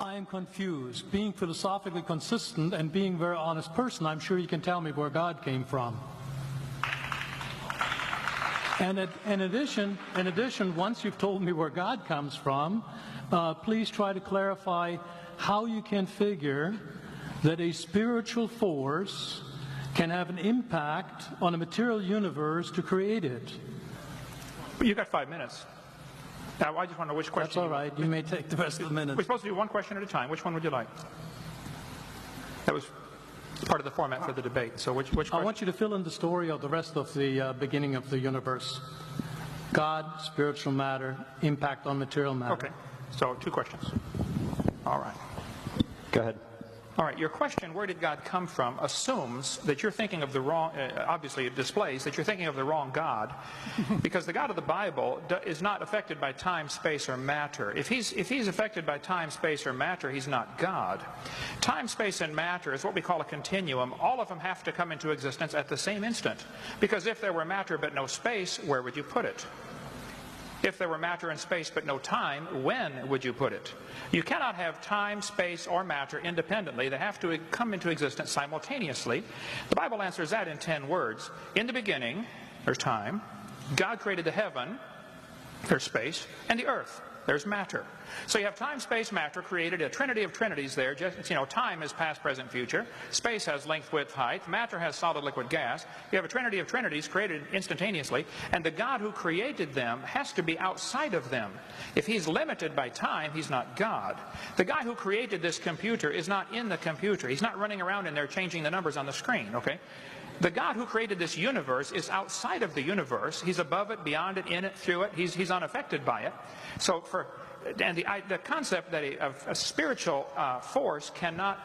I am confused. Being philosophically consistent and being a very honest person, I'm sure you can tell me where God came from. And in addition, once you've told me where God comes from, please try to clarify how you can figure that a spiritual force can have an impact on a material universe to create it. You got 5 minutes. Now, I just want to know which question. That's all right. You may take the rest of the minutes. We're supposed to do one question at a time. Which one would you like? That was part of the format for the debate. So which question? I want you to fill in the story of the rest of the beginning of the universe. God, spiritual matter, impact on material matter. Okay. So 2 questions. All right. Go ahead. All right, your question, where did God come from, assumes that you're thinking of the wrong, obviously it displays that you're thinking of the wrong God, because the God of the Bible is not affected by time, space, or matter. If he's affected by time, space, or matter, he's not God. Time, space, and matter is what we call a continuum. All of them have to come into existence at the same instant, because if there were matter but no space, where would you put it? If there were matter and space but no time, when would you put it? You cannot have time, space, or matter independently. They have to come into existence simultaneously. The Bible answers that in 10 words. In the beginning, there's time. God created the heaven, there's space, and the earth, there's matter. So you have time, space, matter created, a trinity of trinities there. Just, time is past, present, future. Space has length, width, height. Matter has solid, liquid, gas. You have a trinity of trinities created instantaneously. And the God who created them has to be outside of them. If he's limited by time, he's not God. The guy who created this computer is not in the computer. He's not running around in there changing the numbers on the screen, okay? The God who created this universe is outside of the universe. He's above it, beyond it, in it, through it. He's unaffected by it. So the concept that a spiritual force cannot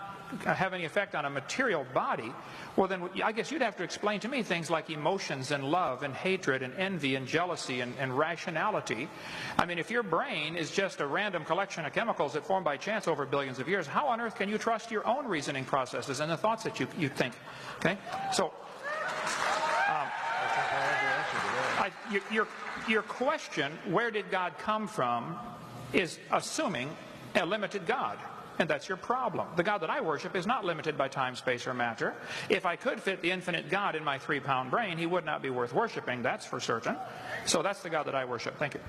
have any effect on a material body, well then I guess you'd have to explain to me things like emotions and love and hatred and envy and jealousy and rationality. I mean, if your brain is just a random collection of chemicals that formed by chance over billions of years, how on earth can you trust your own reasoning processes and the thoughts that you think? Okay, so your question, where did God come from, is assuming a limited God. And that's your problem. The God that I worship is not limited by time, space, or matter. If I could fit the infinite God in my 3-pound brain, he would not be worth worshiping, that's for certain. So that's the God that I worship. Thank you.